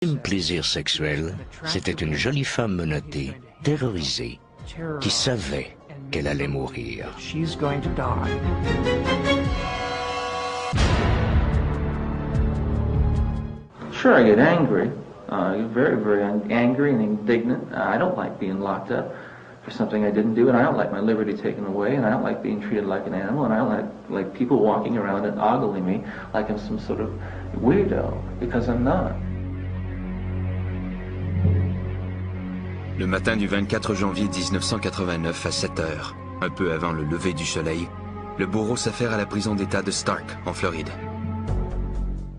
ultime plaisir sexuel, c'était une jolie femme menottée, terrorisée, qui savait qu'elle allait mourir. Sure, I get angry. Very, very angry and indignant. I don't like being locked up for something I didn't do, and I don't like my liberty taken away, and I don't like being treated like an animal, and I don't like people walking around and ogling me like I'm some sort of weirdo, because I'm not. Le matin du 24 janvier 1989 à 7 heures, un peu avant le lever du soleil, le bourreau s'affaire à la prison d'État de Stark, en Floride.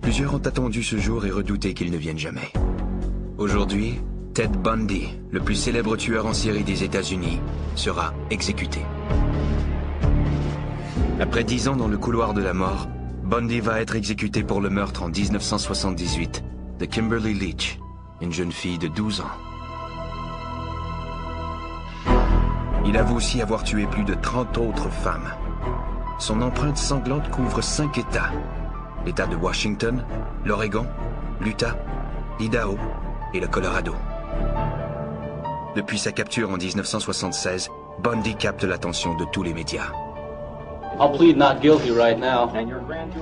Plusieurs ont attendu ce jour et redouté qu'il ne vienne jamais. Aujourd'hui, Ted Bundy, le plus célèbre tueur en série des États-Unis, sera exécuté. Après 10 ans dans le couloir de la mort, Bundy va être exécuté pour le meurtre en 1978 de Kimberly Leach, une jeune fille de 12 ans. Il avoue aussi avoir tué plus de 30 autres femmes. Son empreinte sanglante couvre 5 États. L'État de Washington, l'Oregon, l'Utah, l'Idaho et le Colorado. Depuis sa capture en 1976, Bundy capte l'attention de tous les médias.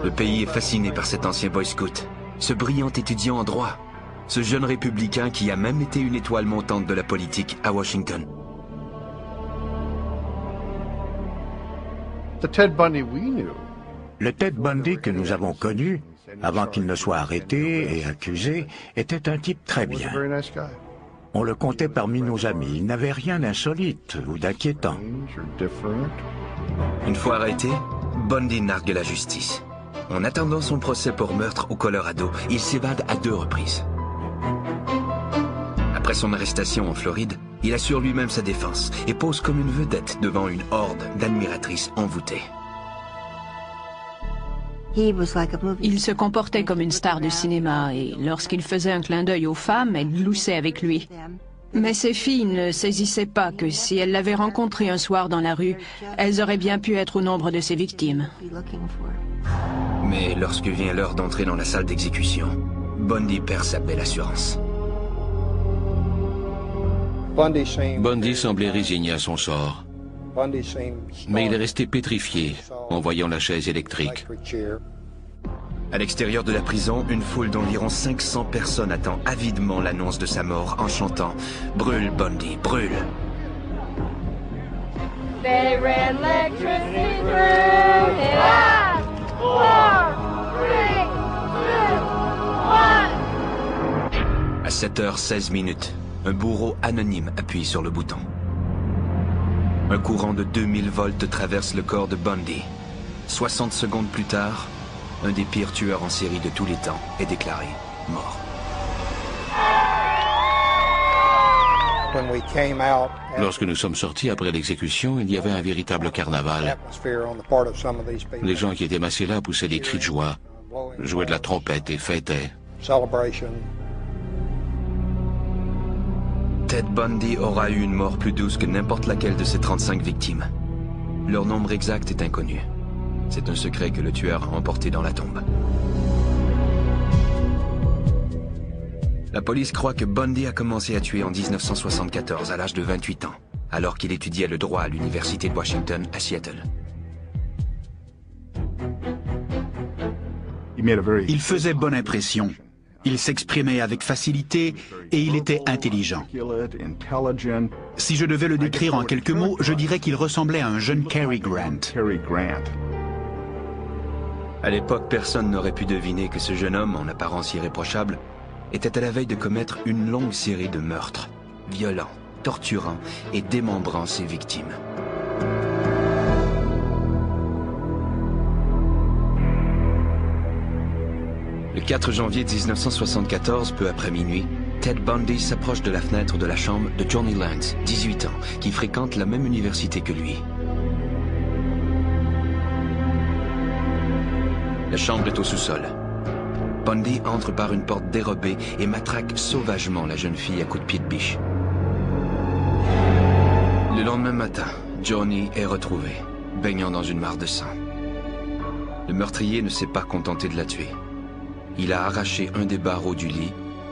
Le pays est fasciné par cet ancien Boy Scout, ce brillant étudiant en droit, ce jeune républicain qui a même été une étoile montante de la politique à Washington. Le Ted Bundy que nous avons connu, avant qu'il ne soit arrêté et accusé, était un type très bien. On le comptait parmi nos amis. Il n'avait rien d'insolite ou d'inquiétant. Une fois arrêté, Bundy nargue la justice. En attendant son procès pour meurtre au Colorado, il s'évade à 2 reprises. Après son arrestation en Floride, il assure lui-même sa défense et pose comme une vedette devant une horde d'admiratrices envoûtées. Il se comportait comme une star du cinéma et lorsqu'il faisait un clin d'œil aux femmes, elles gloussaient avec lui. Mais ces filles ne saisissaient pas que si elles l'avaient rencontré un soir dans la rue, elles auraient bien pu être au nombre de ses victimes. Mais lorsque vient l'heure d'entrer dans la salle d'exécution, Bundy perd sa belle assurance. Bundy semblait résigné à son sort, mais il est resté pétrifié en voyant la chaise électrique. À l'extérieur de la prison, une foule d'environ 500 personnes attend avidement l'annonce de sa mort en chantant « Brûle, Bundy, brûle !» They ran electricity through it. 5, 4, 3, 2, 1. À 7h16, un bourreau anonyme appuie sur le bouton. Un courant de 2000 volts traverse le corps de Bundy. 60 secondes plus tard, un des pires tueurs en série de tous les temps est déclaré mort. Lorsque nous sommes sortis après l'exécution, il y avait un véritable carnaval. Les gens qui étaient massés là poussaient des cris de joie, jouaient de la trompette et fêtaient. Ted Bundy aura eu une mort plus douce que n'importe laquelle de ses 35 victimes. Leur nombre exact est inconnu. C'est un secret que le tueur a emporté dans la tombe. La police croit que Bundy a commencé à tuer en 1974 à l'âge de 28 ans, alors qu'il étudiait le droit à l'université de Washington à Seattle. Il faisait bonne impression. Il s'exprimait avec facilité et il était intelligent. Si je devais le décrire en quelques mots, je dirais qu'il ressemblait à un jeune Cary Grant. À l'époque, personne n'aurait pu deviner que ce jeune homme, en apparence irréprochable, était à la veille de commettre une longue série de meurtres, violents, torturant et démembrant ses victimes. Le 4 janvier 1974, peu après minuit, Ted Bundy s'approche de la fenêtre de la chambre de Johnny Lance, 18 ans, qui fréquente la même université que lui. La chambre est au sous-sol. Bundy entre par une porte dérobée et matraque sauvagement la jeune fille à coups de pied de biche. Le lendemain matin, Johnny est retrouvé, baignant dans une mare de sang. Le meurtrier ne s'est pas contenté de la tuer. Il a arraché un des barreaux du lit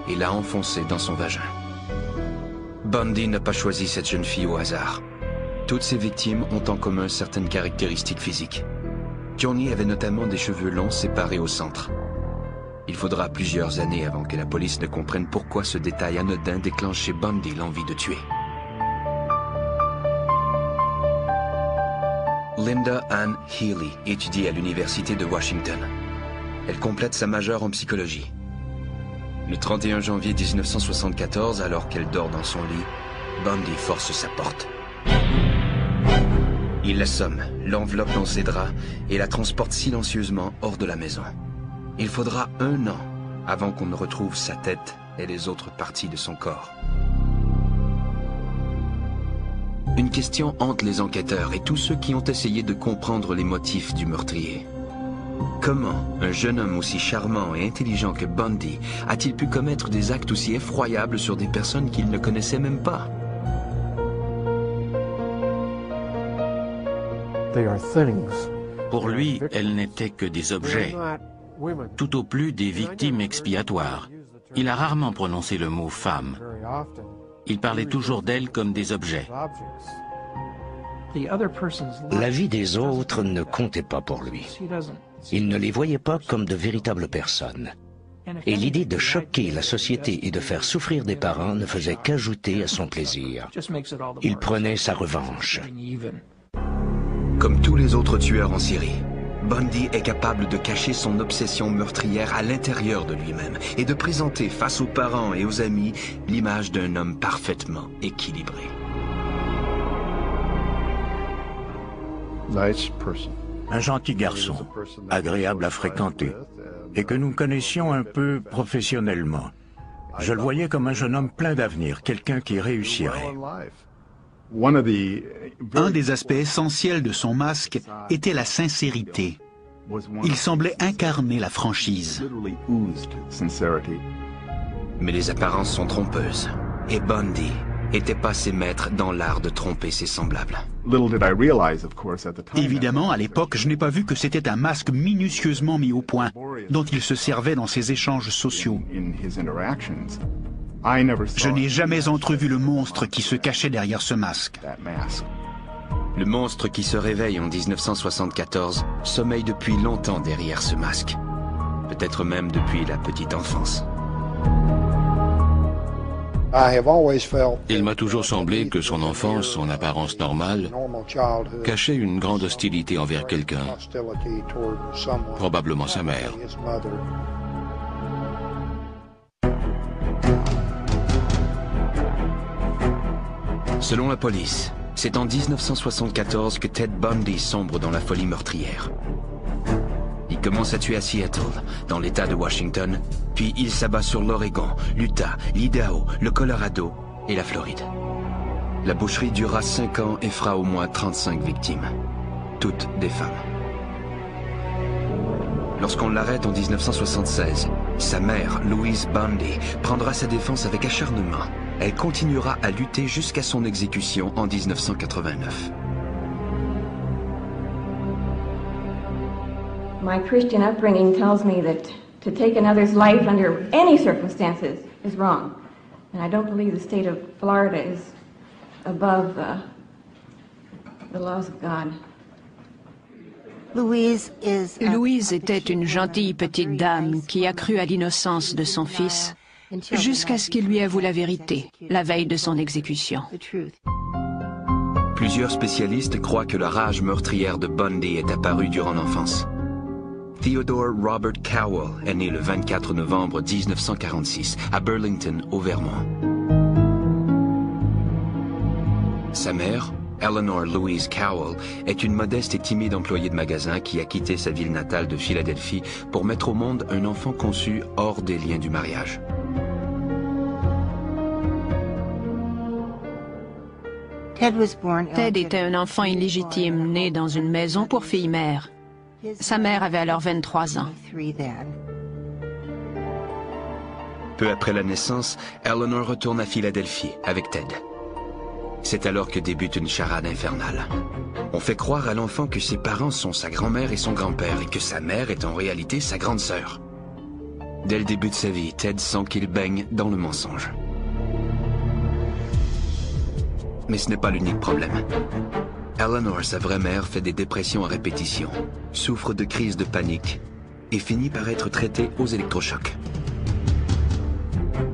et l'a enfoncée dans son vagin. Bundy n'a pas choisi cette jeune fille au hasard. Toutes ses victimes ont en commun certaines caractéristiques physiques. Johnny avait notamment des cheveux longs séparés au centre. Il faudra plusieurs années avant que la police ne comprenne pourquoi ce détail anodin déclenche chez Bundy l'envie de tuer. Linda Ann Healy étudie à l'université de Washington. Elle complète sa majeure en psychologie. Le 31 janvier 1974, alors qu'elle dort dans son lit, Bundy force sa porte. Il l'assomme, l'enveloppe dans ses draps et la transporte silencieusement hors de la maison. Il faudra 1 an avant qu'on ne retrouve sa tête et les autres parties de son corps. Une question hante les enquêteurs et tous ceux qui ont essayé de comprendre les motifs du meurtrier. Comment un jeune homme aussi charmant et intelligent que Bundy a-t-il pu commettre des actes aussi effroyables sur des personnes qu'il ne connaissait même pas? Pour lui, elles n'étaient que des objets, tout au plus des victimes expiatoires. Il a rarement prononcé le mot « femme ». Il parlait toujours d'elles comme des objets. La vie des autres ne comptait pas pour lui. Il ne les voyait pas comme de véritables personnes. Et l'idée de choquer la société et de faire souffrir des parents ne faisait qu'ajouter à son plaisir. Il prenait sa revanche. Comme tous les autres tueurs en série, Bundy est capable de cacher son obsession meurtrière à l'intérieur de lui-même et de présenter face aux parents et aux amis l'image d'un homme parfaitement équilibré. Un gentil garçon, agréable à fréquenter, et que nous connaissions un peu professionnellement. Je le voyais comme un jeune homme plein d'avenir, quelqu'un qui réussirait. Un des aspects essentiels de son masque était la sincérité. Il semblait incarner la franchise. Mais les apparences sont trompeuses, et Bundy était passé maître dans l'art de tromper ses semblables. Évidemment, à l'époque, je n'ai pas vu que c'était un masque minutieusement mis au point, dont il se servait dans ses échanges sociaux. Je n'ai jamais entrevu le monstre qui se cachait derrière ce masque. Le monstre qui se réveille en 1974 sommeille depuis longtemps derrière ce masque. Peut-être même depuis la petite enfance. Il m'a toujours semblé que son enfance, son apparence normale, cachait une grande hostilité envers quelqu'un, probablement sa mère. Selon la police, c'est en 1974 que Ted Bundy sombre dans la folie meurtrière. Il commence à tuer à Seattle, dans l'État de Washington, puis il s'abat sur l'Oregon, l'Utah, l'Idaho, le Colorado et la Floride. La boucherie durera 5 ans et fera au moins 35 victimes, toutes des femmes. Lorsqu'on l'arrête en 1976, sa mère, Louise Bundy, prendra sa défense avec acharnement. Elle continuera à lutter jusqu'à son exécution en 1989. My Christian upbringing tells me that to take another's life under any circumstances is wrong. And I don't believe the state of Florida is above the laws of God. Louise était une gentille petite dame qui a cru à l'innocence de son fils jusqu'à ce qu'il lui avoue la vérité, la veille de son exécution. Plusieurs spécialistes croient que la rage meurtrière de Bundy est apparue durant l'enfance. Theodore Robert Cowell est né le 24 novembre 1946 à Burlington, au Vermont. Sa mère, Eleanor Louise Cowell, est une modeste et timide employée de magasin qui a quitté sa ville natale de Philadelphie pour mettre au monde un enfant conçu hors des liens du mariage. Ted était un enfant illégitime né dans une maison pour filles-mères. Sa mère avait alors 23 ans. Peu après la naissance, Eleanor retourne à Philadelphie avec Ted. C'est alors que débute une charade infernale. On fait croire à l'enfant que ses parents sont sa grand-mère et son grand-père et que sa mère est en réalité sa grande sœur. Dès le début de sa vie, Ted sent qu'il baigne dans le mensonge. Mais ce n'est pas l'unique problème. Eleanor, sa vraie mère, fait des dépressions à répétition, souffre de crises de panique et finit par être traitée aux électrochocs.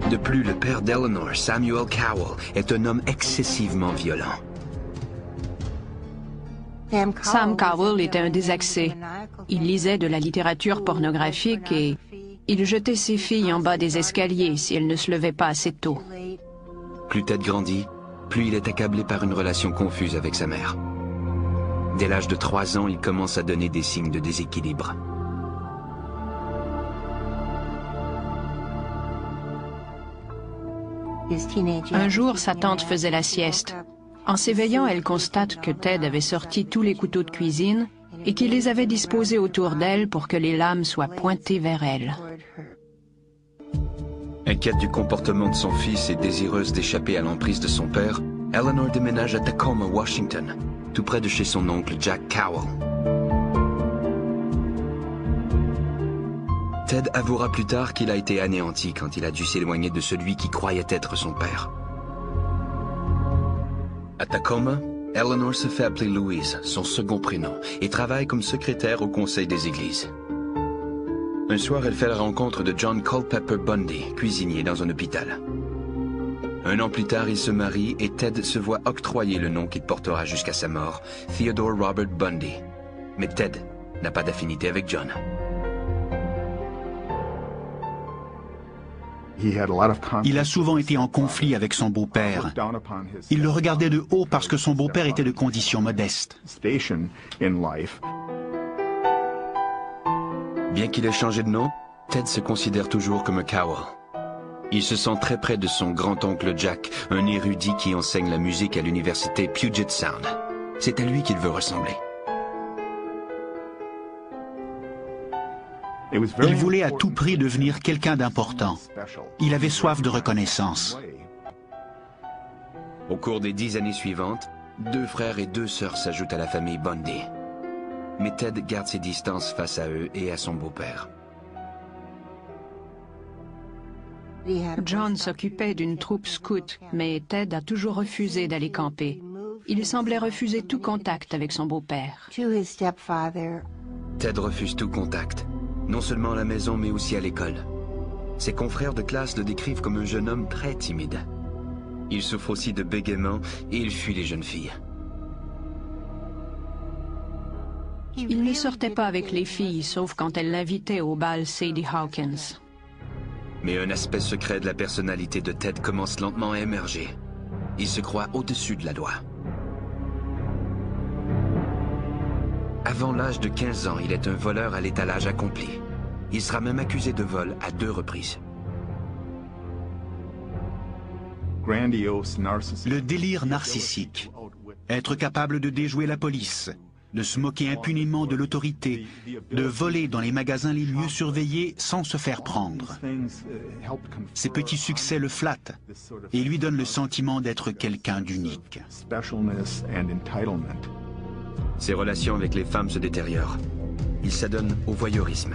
De plus, le père d'Eleanor, Samuel Cowell, est un homme excessivement violent. Sam Cowell était un désaxé. Il lisait de la littérature pornographique et il jetait ses filles en bas des escaliers si elles ne se levaient pas assez tôt. Plus Ted grandit, plus il est accablé par une relation confuse avec sa mère. Dès l'âge de 3 ans, il commence à donner des signes de déséquilibre. Un jour, sa tante faisait la sieste. En s'éveillant, elle constate que Ted avait sorti tous les couteaux de cuisine et qu'il les avait disposés autour d'elle pour que les lames soient pointées vers elle. Inquiète du comportement de son fils et désireuse d'échapper à l'emprise de son père, Eleanor déménage à Tacoma, Washington, tout près de chez son oncle Jack Cowell. Ted avouera plus tard qu'il a été anéanti quand il a dû s'éloigner de celui qui croyait être son père. À Tacoma, Eleanor se fait appeler Louise, son second prénom, et travaille comme secrétaire au conseil des églises. Un soir, elle fait la rencontre de John Culpeper Bundy, cuisinier dans un hôpital. Un an plus tard, ils se marient et Ted se voit octroyer le nom qu'il portera jusqu'à sa mort, Theodore Robert Bundy. Mais Ted n'a pas d'affinité avec John. Il a souvent été en conflit avec son beau-père. Il le regardait de haut parce que son beau-père était de condition modeste. Bien qu'il ait changé de nom, Ted se considère toujours comme un Cowell. Il se sent très près de son grand-oncle Jack, un érudit qui enseigne la musique à l'université Puget Sound. C'est à lui qu'il veut ressembler. Il voulait à tout prix devenir quelqu'un d'important. Il avait soif de reconnaissance. Au cours des 10 années suivantes, 2 frères et 2 sœurs s'ajoutent à la famille Bundy. Mais Ted garde ses distances face à eux et à son beau-père. John s'occupait d'une troupe scout, mais Ted a toujours refusé d'aller camper. Il semblait refuser tout contact avec son beau-père. Ted refuse tout contact, non seulement à la maison mais aussi à l'école. Ses confrères de classe le décrivent comme un jeune homme très timide. Il souffre aussi de bégaiement et il fuit les jeunes filles. Il ne sortait pas avec les filles, sauf quand elles l'invitaient au bal Sadie Hawkins. Mais un aspect secret de la personnalité de Ted commence lentement à émerger. Il se croit au-dessus de la loi. Avant l'âge de 15 ans, il est un voleur à l'étalage accompli. Il sera même accusé de vol à 2 reprises. Le délire narcissique. Être capable de déjouer la police, de se moquer impunément de l'autorité, de voler dans les magasins les mieux surveillés sans se faire prendre. Ces petits succès le flattent et lui donnent le sentiment d'être quelqu'un d'unique. Ses relations avec les femmes se détériorent. Il s'adonne au voyeurisme.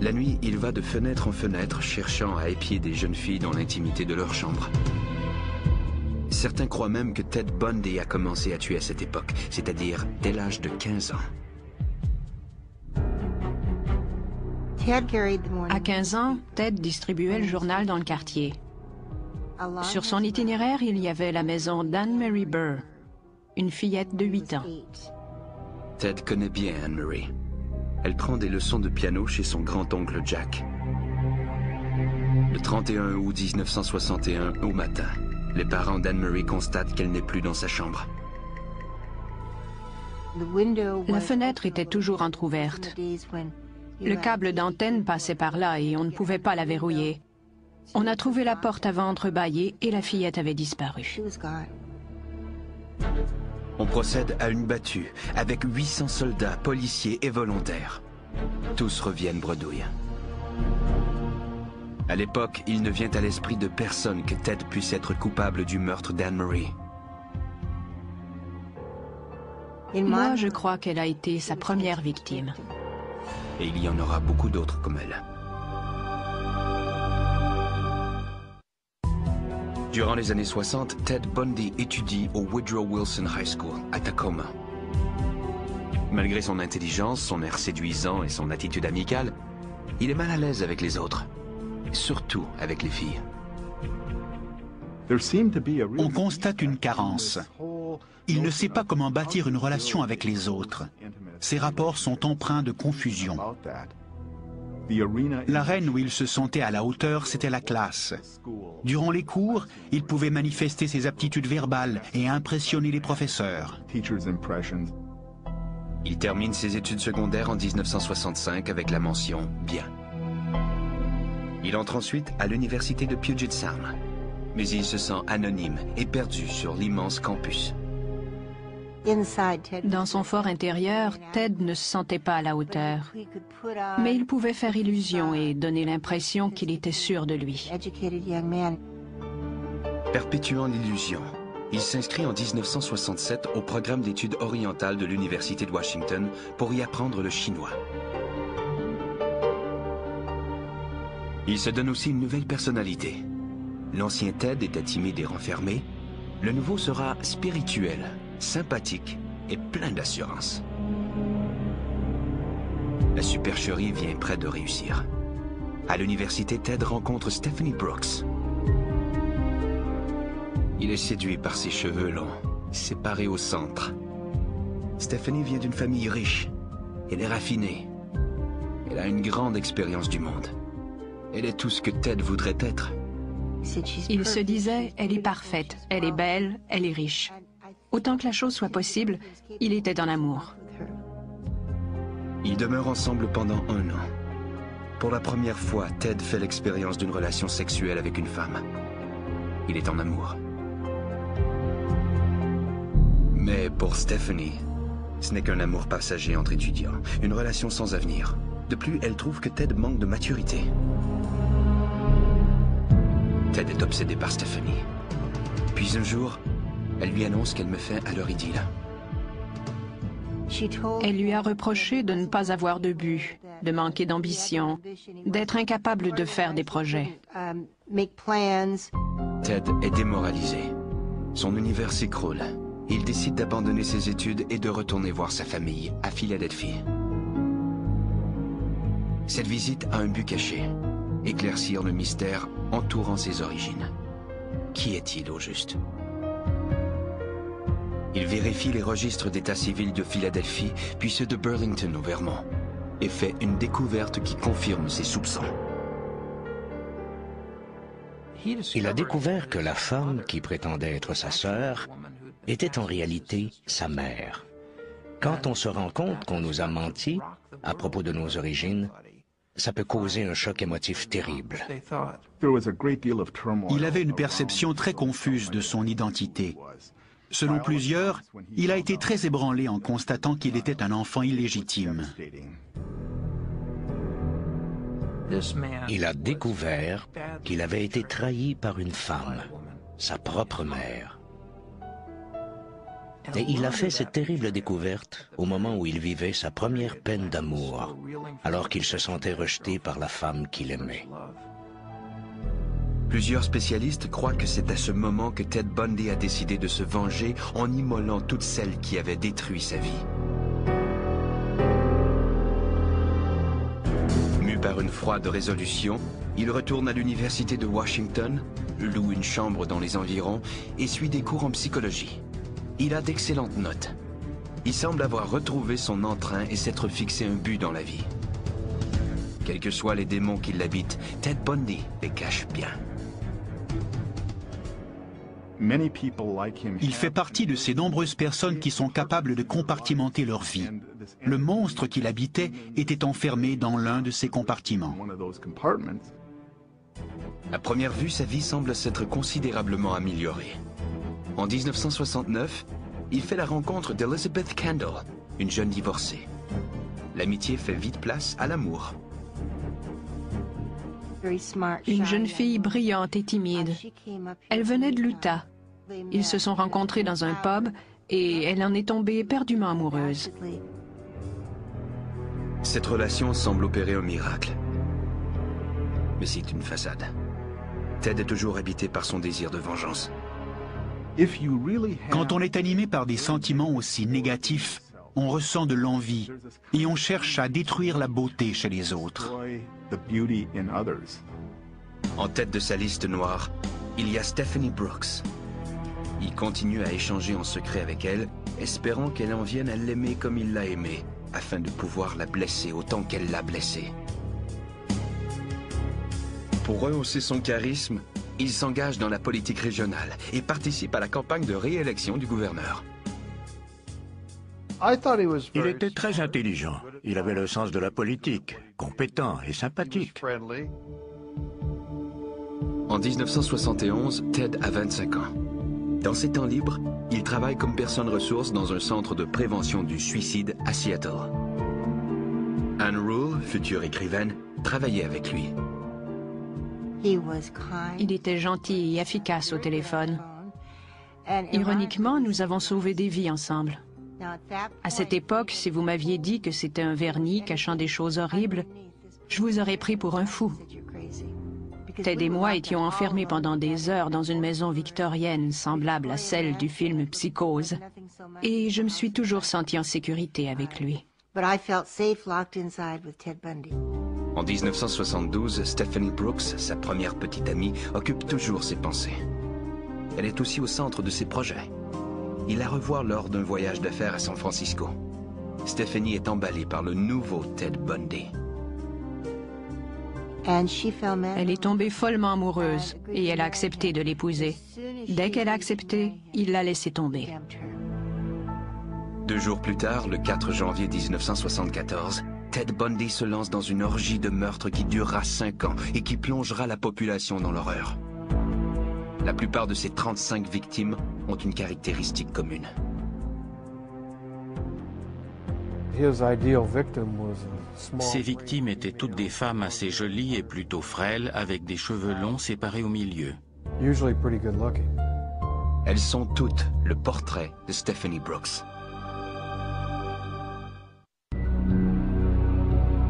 La nuit, il va de fenêtre en fenêtre cherchant à épier des jeunes filles dans l'intimité de leur chambre. Certains croient même que Ted Bundy a commencé à tuer à cette époque, c'est-à-dire dès l'âge de 15 ans. À 15 ans, Ted distribuait le journal dans le quartier. Sur son itinéraire, il y avait la maison d'Anne-Marie Burr, une fillette de 8 ans. Ted connaît bien Anne-Marie. Elle prend des leçons de piano chez son grand-oncle Jack. Le 31 août 1961, au matin, les parents d'Anne-Marie constatent qu'elle n'est plus dans sa chambre. La fenêtre était toujours entr'ouverte. Le câble d'antenne passait par là et on ne pouvait pas la verrouiller. On a trouvé la porte avant entrebâillée et la fillette avait disparu. On procède à une battue avec 800 soldats, policiers et volontaires. Tous reviennent bredouille. À l'époque, il ne vient à l'esprit de personne que Ted puisse être coupable du meurtre d'Anne-Marie. Moi, je crois qu'elle a été sa première victime. Et il y en aura beaucoup d'autres comme elle. Durant les années 60, Ted Bundy étudie au Woodrow Wilson High School à Tacoma. Malgré son intelligence, son air séduisant et son attitude amicale, il est mal à l'aise avec les autres, surtout avec les filles. On constate une carence. Il ne sait pas comment bâtir une relation avec les autres. Ses rapports sont empreints de confusion. L'arène où il se sentait à la hauteur, c'était la classe. Durant les cours, il pouvait manifester ses aptitudes verbales et impressionner les professeurs. Il termine ses études secondaires en 1965 avec la mention « Bien ». Il entre ensuite à l'université de Puget Sound, mais il se sent anonyme et perdu sur l'immense campus. Dans son fort intérieur, Ted ne se sentait pas à la hauteur. Mais il pouvait faire illusion et donner l'impression qu'il était sûr de lui. Perpétuant l'illusion, il s'inscrit en 1967 au programme d'études orientales de l'Université de Washington pour y apprendre le chinois. Il se donne aussi une nouvelle personnalité. L'ancien Ted était timide et renfermé. Le nouveau sera spirituel, sympathique et plein d'assurance. La supercherie vient près de réussir. À l'université, Ted rencontre Stephanie Brooks. Il est séduit par ses cheveux longs, séparés au centre. Stephanie vient d'une famille riche. Elle est raffinée. Elle a une grande expérience du monde. Elle est tout ce que Ted voudrait être. Il se disait, elle est parfaite, elle est belle, elle est riche. Autant que la chose soit possible, il était en amour. Ils demeurent ensemble pendant 1 an. Pour la première fois, Ted fait l'expérience d'une relation sexuelle avec une femme. Il est en amour. Mais pour Stephanie, ce n'est qu'un amour passager entre étudiants, une relation sans avenir. De plus, elle trouve que Ted manque de maturité. Ted est obsédé par Stephanie. Puis un jour, elle lui annonce qu'elle met fin à leur idylle. Elle lui a reproché de ne pas avoir de but, de manquer d'ambition, d'être incapable de faire des projets. Ted est démoralisé. Son univers s'écroule. Il décide d'abandonner ses études et de retourner voir sa famille à Philadelphie. Cette visite a un but caché, éclaircir le mystère entourant ses origines. Qui est-il au juste? Il vérifie les registres d'état civil de Philadelphie, puis ceux de Burlington au Vermont, et fait une découverte qui confirme ses soupçons. Il a découvert que la femme qui prétendait être sa sœur était en réalité sa mère. Quand on se rend compte qu'on nous a menti à propos de nos origines, ça peut causer un choc émotif terrible. Il avait une perception très confuse de son identité. Selon plusieurs, il a été très ébranlé en constatant qu'il était un enfant illégitime. Il a découvert qu'il avait été trahi par une femme, sa propre mère. Et il a fait cette terrible découverte au moment où il vivait sa première peine d'amour, alors qu'il se sentait rejeté par la femme qu'il aimait. Plusieurs spécialistes croient que c'est à ce moment que Ted Bundy a décidé de se venger en immolant toutes celles qui avaient détruit sa vie. Mu par une froide résolution, il retourne à l'université de Washington, loue une chambre dans les environs et suit des cours en psychologie. Il a d'excellentes notes. Il semble avoir retrouvé son entrain et s'être fixé un but dans la vie. Quels que soient les démons qui l'habitent, Ted Bundy les cache bien. Il fait partie de ces nombreuses personnes qui sont capables de compartimenter leur vie. Le monstre qu'il habitait était enfermé dans l'un de ces compartiments. À première vue, sa vie semble s'être considérablement améliorée. En 1969, il fait la rencontre d'Elizabeth Kendall, une jeune divorcée. L'amitié fait vite place à l'amour. Une jeune fille brillante et timide. Elle venait de l'Utah. Ils se sont rencontrés dans un pub et elle en est tombée éperdument amoureuse. Cette relation semble opérer un miracle. Mais c'est une façade. Ted est toujours habité par son désir de vengeance. Quand on est animé par des sentiments aussi négatifs, on ressent de l'envie et on cherche à détruire la beauté chez les autres. En tête de sa liste noire, il y a Stephanie Brooks. Il continue à échanger en secret avec elle, espérant qu'elle en vienne à l'aimer comme il l'a aimé, afin de pouvoir la blesser autant qu'elle l'a blessé. Pour rehausser son charisme, il s'engage dans la politique régionale et participe à la campagne de réélection du gouverneur. Il était très intelligent. Il avait le sens de la politique, compétent et sympathique. En 1971, Ted a 25 ans. Dans ses temps libres, il travaille comme personne ressource dans un centre de prévention du suicide à Seattle. Anne Rule, future écrivaine, travaillait avec lui. Il était gentil et efficace au téléphone. Ironiquement, nous avons sauvé des vies ensemble. À cette époque, si vous m'aviez dit que c'était un vernis cachant des choses horribles, je vous aurais pris pour un fou. Ted et moi étions enfermés pendant des heures dans une maison victorienne semblable à celle du film Psychose. Et je me suis toujours sentie en sécurité avec lui. En 1972, Stephanie Brooks, sa première petite amie, occupe toujours ses pensées. Elle est aussi au centre de ses projets. Il la revoit lors d'un voyage d'affaires à San Francisco. Stephanie est emballée par le nouveau Ted Bundy. Elle est tombée follement amoureuse et elle a accepté de l'épouser. Dès qu'elle a accepté, il l'a laissé tomber. 2 jours plus tard, le 4 janvier 1974, Ted Bundy se lance dans une orgie de meurtre qui durera 5 ans et qui plongera la population dans l'horreur. La plupart de ses 35 victimes ont une caractéristique commune. Ses victimes étaient toutes des femmes assez jolies et plutôt frêles, avec des cheveux longs séparés au milieu. Elles sont toutes le portrait de Stephanie Brooks.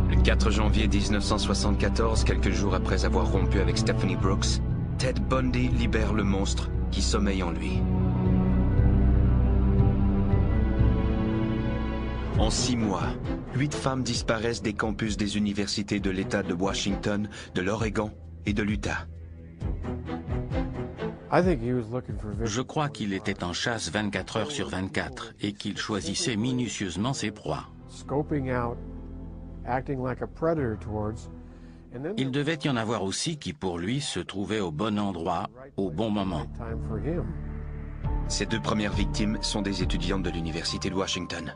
Le 4 janvier 1974, quelques jours après avoir rompu avec Stephanie Brooks, Ted Bundy libère le monstre qui sommeille en lui. En 6 mois, 8 femmes disparaissent des campus des universités de l'État de Washington, de l'Oregon et de l'Utah. Je crois qu'il était en chasse 24 heures sur 24 et qu'il choisissait minutieusement ses proies. Il devait y en avoir aussi qui, pour lui, se trouvaient au bon endroit, au bon moment. Ces 2 premières victimes sont des étudiantes de l'Université de Washington.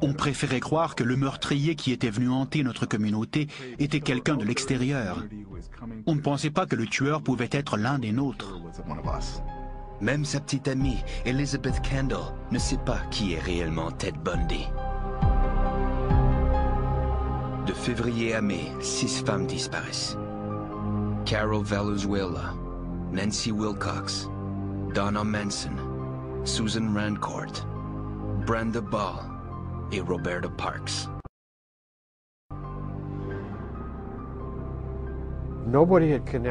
On préférait croire que le meurtrier qui était venu hanter notre communauté était quelqu'un de l'extérieur. On ne pensait pas que le tueur pouvait être l'un des nôtres. Même sa petite amie, Elizabeth Kendall, ne sait pas qui est réellement Ted Bundy. De février à mai, 6 femmes disparaissent. Carol Valenzuela, Nancy Wilcox, Donna Manson, Susan Rancourt, Brenda Ball et Roberta Parks.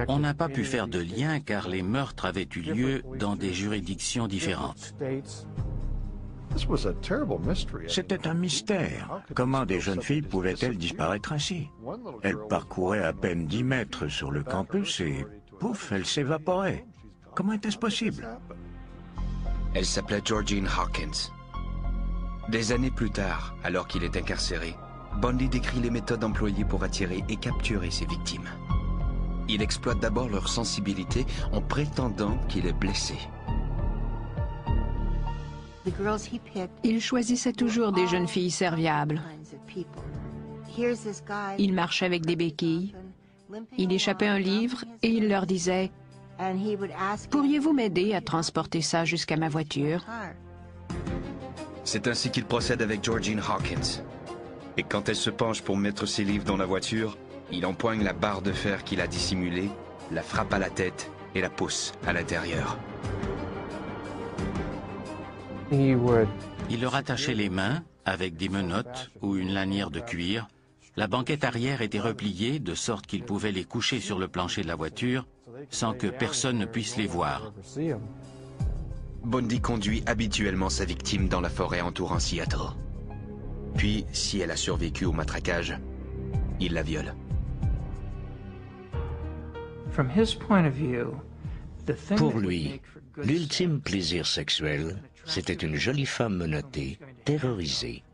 On n'a pas pu faire de lien car les meurtres avaient eu lieu dans des juridictions différentes. C'était un mystère. Comment des jeunes filles pouvaient-elles disparaître ainsi? Elles parcouraient à peine 10 mètres sur le campus et, pouf, elles s'évaporaient. Comment était-ce possible? Elle s'appelait Georgine Hawkins. Des années plus tard, alors qu'il est incarcéré, Bundy décrit les méthodes employées pour attirer et capturer ses victimes. Il exploite d'abord leur sensibilité en prétendant qu'il est blessé. Il choisissait toujours des jeunes filles serviables. Il marchait avec des béquilles. Il échappait un livre et il leur disait « Pourriez-vous m'aider à transporter ça jusqu'à ma voiture ?» C'est ainsi qu'il procède avec Georgine Hawkins. Et quand elle se penche pour mettre ses livres dans la voiture, il empoigne la barre de fer qu'il a dissimulée, la frappe à la tête et la pousse à l'intérieur. Il leur attachait les mains avec des menottes ou une lanière de cuir La banquette arrière était repliée de sorte qu'il pouvait les coucher sur le plancher de la voiture sans que personne ne puisse les voir. Bundy conduit habituellement sa victime dans la forêt entourant Seattle. Puis, si elle a survécu au matraquage, il la viole. Pour lui, l'ultime plaisir sexuel, c'était une jolie femme menottée, terrorisée,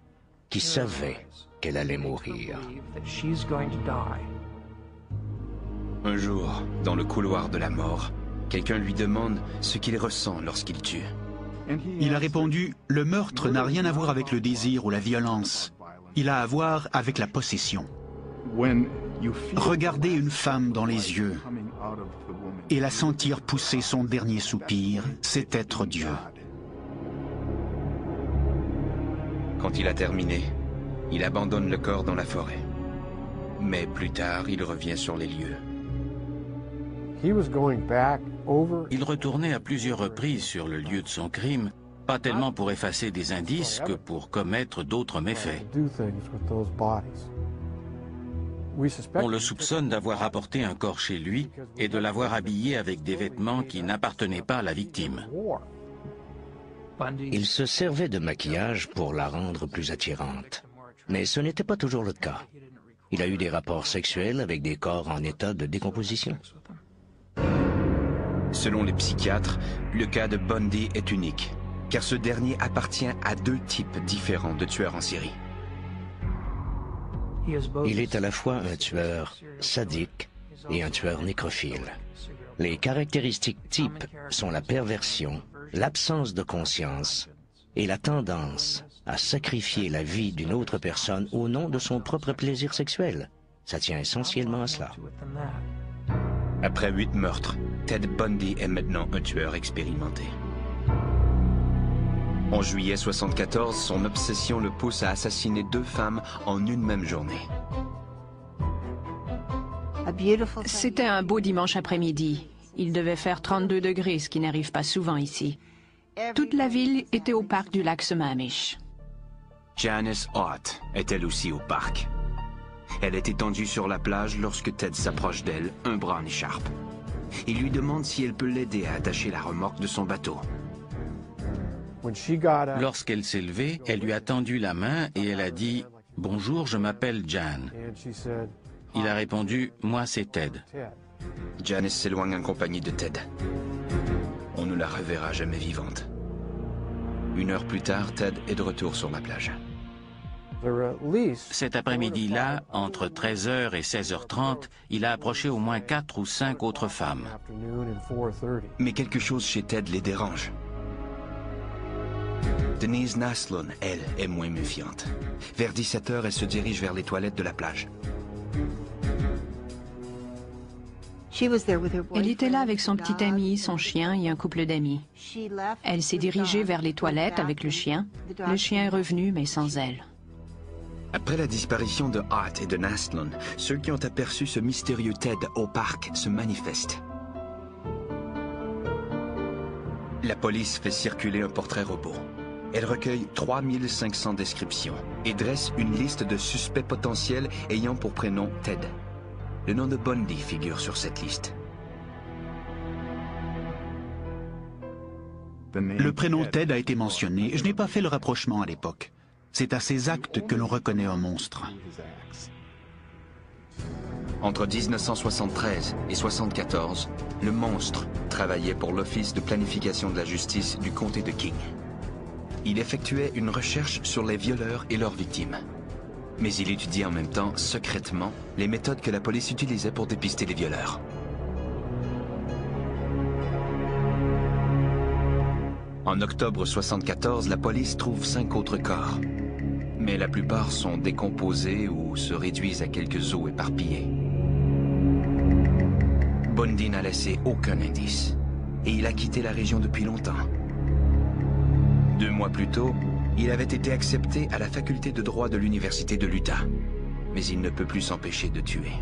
qui savait qu'elle allait mourir. Un jour, dans le couloir de la mort, quelqu'un lui demande ce qu'il ressent lorsqu'il tue. Il a répondu, « Le meurtre n'a rien à voir avec le désir ou la violence. Il a à voir avec la possession. Regarder une femme dans les yeux et la sentir pousser son dernier soupir, c'est être Dieu. » Quand il a terminé, il abandonne le corps dans la forêt. Mais plus tard, il revient sur les lieux. Il retournait à plusieurs reprises sur le lieu de son crime, pas tellement pour effacer des indices que pour commettre d'autres méfaits. On le soupçonne d'avoir apporté un corps chez lui et de l'avoir habillé avec des vêtements qui n'appartenaient pas à la victime. Il se servait de maquillage pour la rendre plus attirante. Mais ce n'était pas toujours le cas. Il a eu des rapports sexuels avec des corps en état de décomposition. Selon les psychiatres, le cas de Bundy est unique, car ce dernier appartient à deux types différents de tueurs en série. Il est à la fois un tueur sadique et un tueur nécrophile. Les caractéristiques types sont la perversion, l'absence de conscience et la tendance à sacrifier la vie d'une autre personne au nom de son propre plaisir sexuel. Ça tient essentiellement à cela. Après 8 meurtres, Ted Bundy est maintenant un tueur expérimenté. En juillet 1974, son obsession le pousse à assassiner 2 femmes en une même journée. C'était un beau dimanche après-midi. Il devait faire 32 degrés, ce qui n'arrive pas souvent ici. Toute la ville était au parc du lac Sammamish. Janice Ott est elle aussi au parc. Elle est étendue sur la plage lorsque Ted s'approche d'elle, un bras en écharpe. Il lui demande si elle peut l'aider à attacher la remorque de son bateau. Lorsqu'elle s'est levée, elle lui a tendu la main et elle a dit « Bonjour, je m'appelle Jan ». Il a répondu « Moi, c'est Ted ». Janice s'éloigne en compagnie de Ted. On ne la reverra jamais vivante. 1 heure plus tard, Ted est de retour sur la plage. Cet après-midi-là, entre 13h et 16h30, il a approché au moins 4 ou 5 autres femmes. Mais quelque chose chez Ted les dérange. Denise Naslund, elle, est moins méfiante. Vers 17h, elle se dirige vers les toilettes de la plage. Elle était là avec son petit ami, son chien et un couple d'amis. Elle s'est dirigée vers les toilettes avec le chien. Le chien est revenu, mais sans elle. Après la disparition de Hart et de Naslund, ceux qui ont aperçu ce mystérieux Ted au parc se manifestent. La police fait circuler un portrait robot. Elle recueille 3500 descriptions et dresse une liste de suspects potentiels ayant pour prénom Ted. Le nom de Bundy figure sur cette liste. Le prénom Ted a été mentionné. Je n'ai pas fait le rapprochement à l'époque. C'est à ses actes que l'on reconnaît un monstre. Entre 1973 et 1974, le monstre travaillait pour l'Office de planification de la justice du comté de King. Il effectuait une recherche sur les violeurs et leurs victimes. Mais il étudiait en même temps, secrètement, les méthodes que la police utilisait pour dépister les violeurs. En octobre 1974, la police trouve 5 autres corps. Mais la plupart sont décomposés ou se réduisent à quelques os éparpillés. Bundy n'a laissé aucun indice. Et il a quitté la région depuis longtemps. 2 mois plus tôt, il avait été accepté à la faculté de droit de l'université de l'Utah. Mais il ne peut plus s'empêcher de tuer.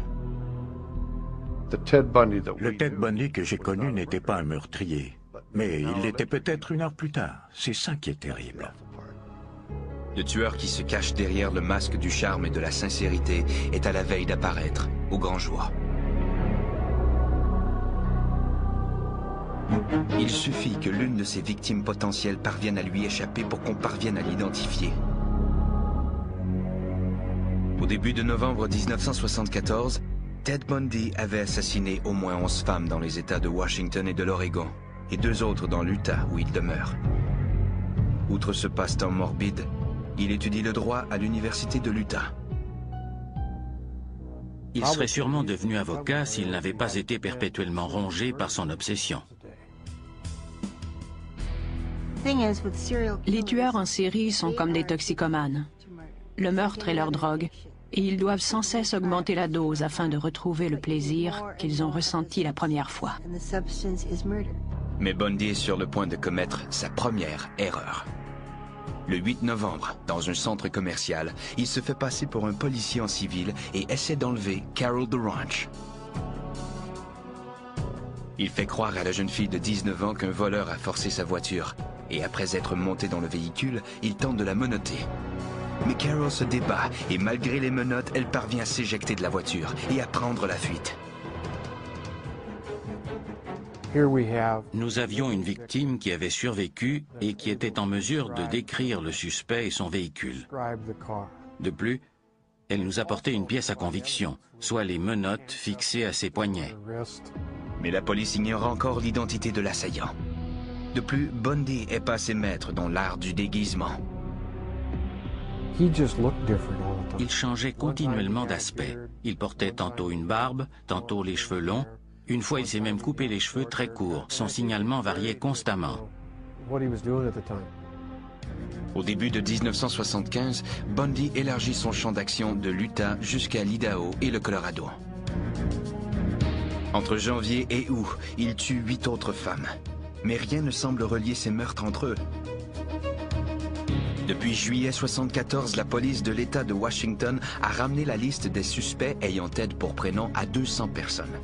Le Ted Bundy que j'ai connu n'était pas un meurtrier. Mais il l'était peut-être 1 heure plus tard. C'est ça qui est terrible. Le tueur qui se cache derrière le masque du charme et de la sincérité est à la veille d'apparaître au grand jour. Il suffit que l'une de ses victimes potentielles parvienne à lui échapper pour qu'on parvienne à l'identifier. Au début de novembre 1974, Ted Bundy avait assassiné au moins 11 femmes dans les États de Washington et de l'Oregon, et 2 autres dans l'Utah où il demeure. Outre ce passe-temps morbide, il étudie le droit à l'université de l'Utah. Il serait sûrement devenu avocat s'il n'avait pas été perpétuellement rongé par son obsession. Les tueurs en série sont comme des toxicomanes. Le meurtre est leur drogue, et ils doivent sans cesse augmenter la dose afin de retrouver le plaisir qu'ils ont ressenti la première fois. Mais Bundy est sur le point de commettre sa première erreur. Le 8 novembre, dans un centre commercial, il se fait passer pour un policier en civil et essaie d'enlever Carol DeRanch. Il fait croire à la jeune fille de 19 ans qu'un voleur a forcé sa voiture, et après être monté dans le véhicule, il tente de la menotter. Mais Carol se débat, et malgré les menottes, elle parvient à s'éjecter de la voiture et à prendre la fuite. Nous avions une victime qui avait survécu et qui était en mesure de décrire le suspect et son véhicule. De plus, elle nous apportait une pièce à conviction, soit les menottes fixées à ses poignets. Mais la police ignore encore l'identité de l'assaillant. De plus, Bundy est passé maître dans l'art du déguisement. Il changeait continuellement d'aspect. Il portait tantôt une barbe, tantôt les cheveux longs. Une fois, il s'est même coupé les cheveux très courts. Son signalement variait constamment. Au début de 1975, Bundy élargit son champ d'action de l'Utah jusqu'à l'Idaho et le Colorado. Entre janvier et août, il tue 8 autres femmes. Mais rien ne semble relier ces meurtres entre eux. Depuis juillet 1974, la police de l'État de Washington a ramené la liste des suspects ayant Ted pour prénom à 200 personnes.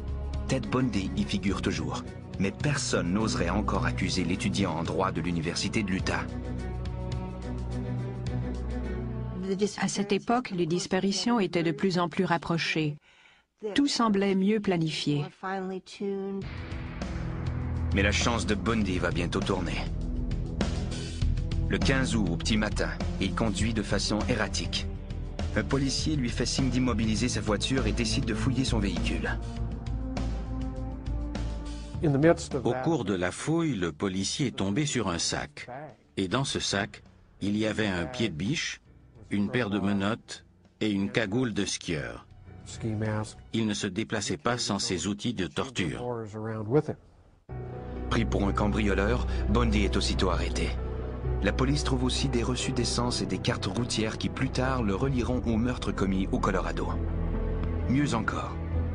Ted Bundy y figure toujours, mais personne n'oserait encore accuser l'étudiant en droit de l'université de l'Utah. À cette époque, les disparitions étaient de plus en plus rapprochées. Tout semblait mieux planifié. Mais la chance de Bundy va bientôt tourner. Le 15 août, au petit matin, il conduit de façon erratique. Un policier lui fait signe d'immobiliser sa voiture et décide de fouiller son véhicule. Au cours de la fouille, le policier est tombé sur un sac. Et dans ce sac, il y avait un pied de biche, une paire de menottes et une cagoule de skieur. Il ne se déplaçait pas sans ses outils de torture. Pris pour un cambrioleur, Bundy est aussitôt arrêté. La police trouve aussi des reçus d'essence et des cartes routières qui plus tard le relieront au meurtre commis au Colorado. Mieux encore,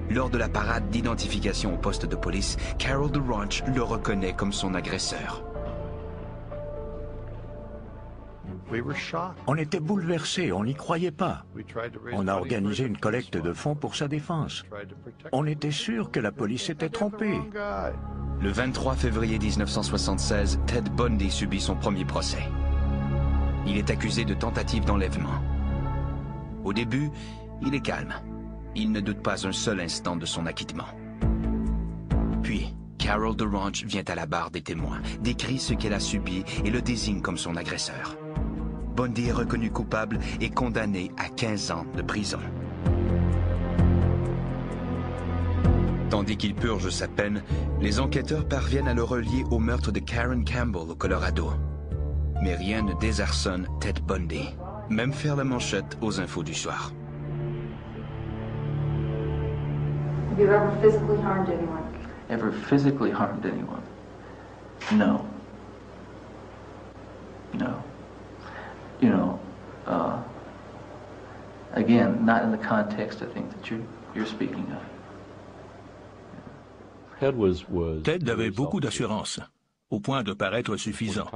lors de la parade d'identification au poste de police, Carol DeRanch le reconnaît comme son agresseur. On était bouleversés, on n'y croyait pas. On a organisé une collecte de fonds pour sa défense. On était sûr que la police s'était trompée. Le 23 février 1976, Ted Bundy subit son premier procès. Il est accusé de tentative d'enlèvement. Au début, il est calme. Il ne doute pas un seul instant de son acquittement. Puis, Carol DeRanch vient à la barre des témoins, décrit ce qu'elle a subi et le désigne comme son agresseur. Bundy est reconnu coupable et condamné à 15 ans de prison. Tandis qu'il purge sa peine, les enquêteurs parviennent à le relier au meurtre de Karen Campbell au Colorado. Mais rien ne désarçonne Ted Bundy, même faire la manchette aux infos du soir. Have you ever physically harmed anyone? Ever physically harmed anyone? No. No. You know, again, not in the context, I think, that you're speaking of. Ted avait beaucoup d'assurance, au point de paraître suffisant.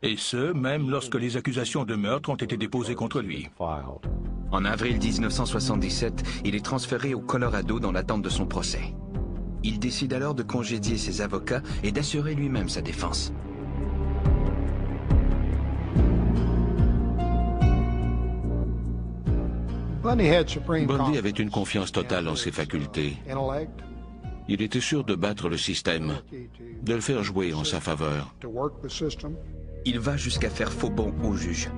Et ce, même lorsque les accusations de meurtre ont été déposées contre lui. En avril 1977, il est transféré au Colorado dans l'attente de son procès. Il décide alors de congédier ses avocats et d'assurer lui-même sa défense. Bundy avait une confiance totale en ses facultés. Il était sûr de battre le système, de le faire jouer en sa faveur. Il va jusqu'à faire faux bond au juge.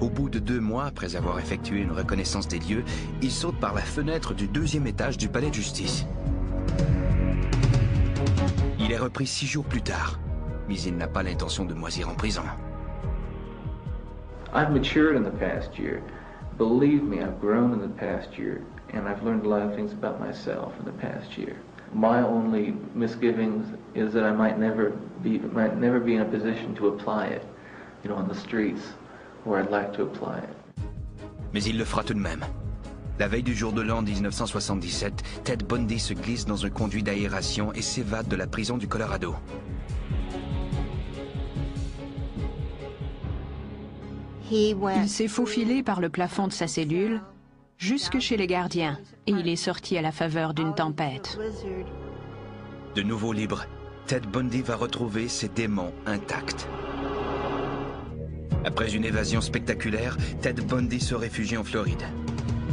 Au bout de 2 mois, après avoir effectué une reconnaissance des lieux, il saute par la fenêtre du 2e étage du palais de justice. Il est repris 6 jours plus tard, mais il n'a pas l'intention de moisir en prison. I've matured in the past year. Believe me, I've grown in the past year, and I've learned a lot of things about myself in the past year. My only misgivings is that I might never be in a position to apply it, on the streets where I'd like to apply it. Mais il le fera tout de même. La veille du jour de l'an 1977, Ted Bundy se glisse dans un conduit d'aération et s'évade de la prison du Colorado. Il s'est faufilé par le plafond de sa cellule jusque chez les gardiens et il est sorti à la faveur d'une tempête. De nouveau libre, Ted Bundy va retrouver ses démons intacts. Après une évasion spectaculaire, Ted Bundy se réfugie en Floride.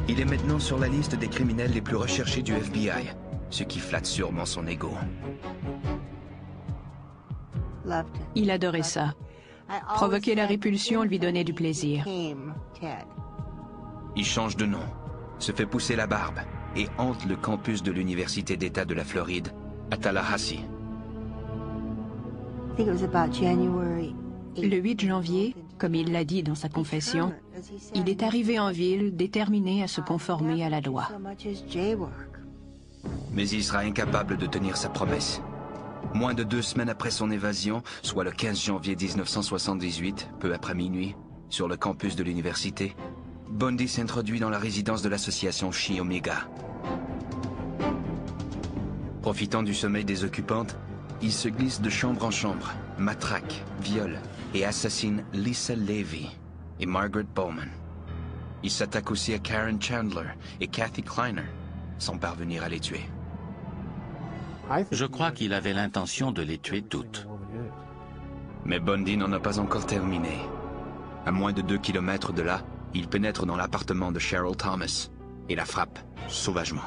Il est maintenant sur la liste des criminels les plus recherchés du FBI, ce qui flatte sûrement son ego. Il adorait ça. Provoquer la répulsion lui donnait du plaisir. Il change de nom, se fait pousser la barbe et hante le campus de l'Université d'État de la Floride, à Tallahassee. Le 8 janvier, comme il l'a dit dans sa confession, il est arrivé en ville déterminé à se conformer à la loi. Mais il sera incapable de tenir sa promesse. Moins de 2 semaines après son évasion, soit le 15 janvier 1978, peu après minuit, sur le campus de l'université, Bundy s'introduit dans la résidence de l'association Chi Omega. Profitant du sommeil des occupantes, il se glisse de chambre en chambre, matraque, viole et assassine Lisa Levy et Margaret Bowman. Il s'attaque aussi à Karen Chandler et Kathy Kleiner, sans parvenir à les tuer. Je crois qu'il avait l'intention de les tuer toutes. Mais Bundy n'en a pas encore terminé. À moins de 2 kilomètres de là, il pénètre dans l'appartement de Cheryl Thomas et la frappe sauvagement.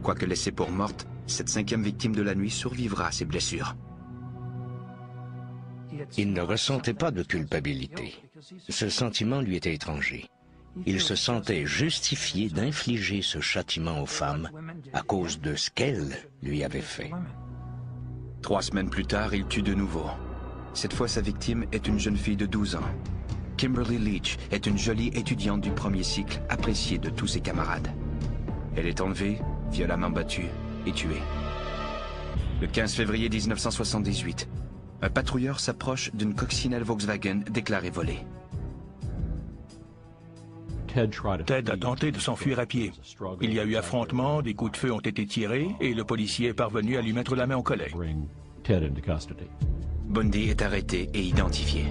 Quoique laissée pour morte, cette 5e victime de la nuit survivra à ses blessures. Il ne ressentait pas de culpabilité. Ce sentiment lui était étranger. Il se sentait justifié d'infliger ce châtiment aux femmes à cause de ce qu'elles lui avaient fait. 3 semaines plus tard, il tue de nouveau. Cette fois, sa victime est une jeune fille de 12 ans. Kimberly Leach est une jolie étudiante du 1er cycle, appréciée de tous ses camarades. Elle est enlevée, violemment battue et tuée. Le 15 février 1978, un patrouilleur s'approche d'une coccinelle Volkswagen déclarée volée. Ted a tenté de s'enfuir à pied. Il y a eu affrontement, des coups de feu ont été tirés et le policier est parvenu à lui mettre la main au collet. Bundy est arrêté et identifié.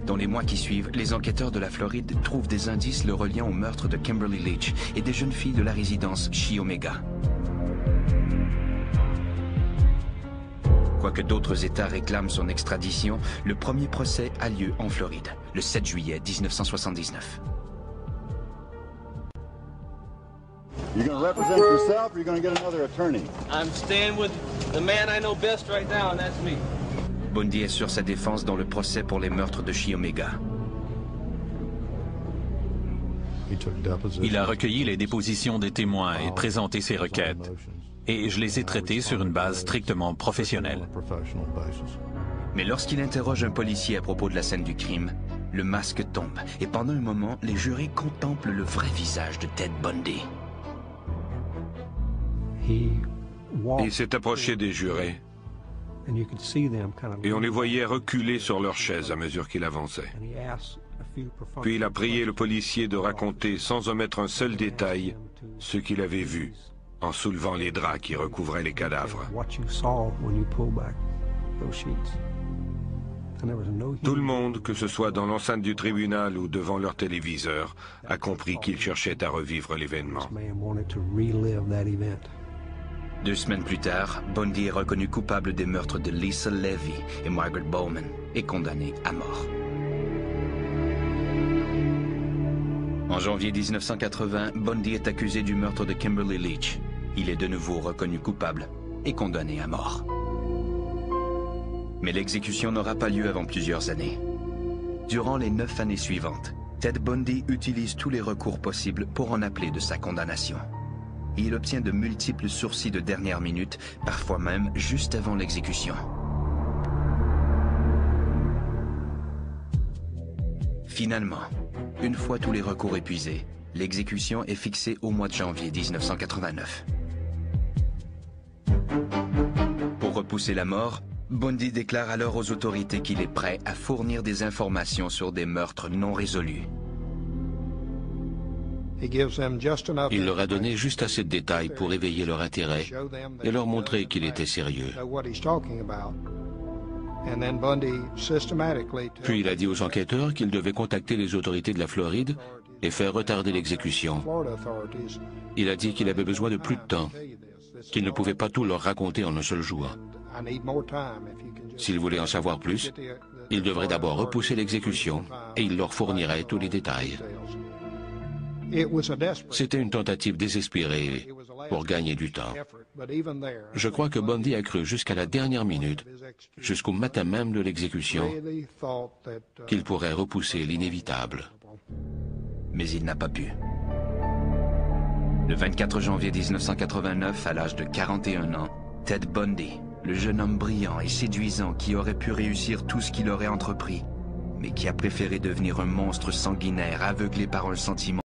Dans les mois qui suivent, les enquêteurs de la Floride trouvent des indices le reliant au meurtre de Kimberly Leach et des jeunes filles de la résidence Chi Omega. Quoique d'autres États réclament son extradition, le premier procès a lieu en Floride, le 7 juillet 1979. You gonna represent yourself or you gonna get another attorney? I'm staying with the man I know best right now, and that's me. Bundy assure sa défense dans le procès pour les meurtres de Chi Omega. Il a recueilli les dépositions des témoins et présenté ses requêtes. Et je les ai traitées sur une base strictement professionnelle. Mais lorsqu'il interroge un policier à propos de la scène du crime, le masque tombe et pendant un moment, les jurés contemplent le vrai visage de Ted Bundy. Il s'est approché des jurés et on les voyait reculer sur leurs chaises à mesure qu'il avançait. Puis il a prié le policier de raconter sans omettre un seul détail ce qu'il avait vu en soulevant les draps qui recouvraient les cadavres. Tout le monde, que ce soit dans l'enceinte du tribunal ou devant leur téléviseur, a compris qu'il cherchait à revivre l'événement. 2 semaines plus tard, Bundy est reconnu coupable des meurtres de Lisa Levy et Margaret Bowman et condamné à mort. En janvier 1980, Bundy est accusé du meurtre de Kimberly Leach. Il est de nouveau reconnu coupable et condamné à mort. Mais l'exécution n'aura pas lieu avant plusieurs années. Durant les 9 années suivantes, Ted Bundy utilise tous les recours possibles pour en appeler de sa condamnation. Et il obtient de multiples sursis de dernière minute, parfois même juste avant l'exécution. Finalement, une fois tous les recours épuisés, l'exécution est fixée au mois de janvier 1989. Pour repousser la mort, Bundy déclare alors aux autorités qu'il est prêt à fournir des informations sur des meurtres non résolus. Il leur a donné juste assez de détails pour éveiller leur intérêt et leur montrer qu'il était sérieux. Puis il a dit aux enquêteurs qu'ils devaient contacter les autorités de la Floride et faire retarder l'exécution. Il a dit qu'il avait besoin de plus de temps, qu'il ne pouvait pas tout leur raconter en un seul jour. S'ils voulaient en savoir plus, ils devraient d'abord repousser l'exécution et il leur fournirait tous les détails. C'était une tentative désespérée pour gagner du temps. Je crois que Bundy a cru jusqu'à la dernière minute, jusqu'au matin même de l'exécution, qu'il pourrait repousser l'inévitable. Mais il n'a pas pu. Le 24 janvier 1989, à l'âge de 41 ans, Ted Bundy, le jeune homme brillant et séduisant qui aurait pu réussir tout ce qu'il aurait entrepris, mais qui a préféré devenir un monstre sanguinaire aveuglé par un sentiment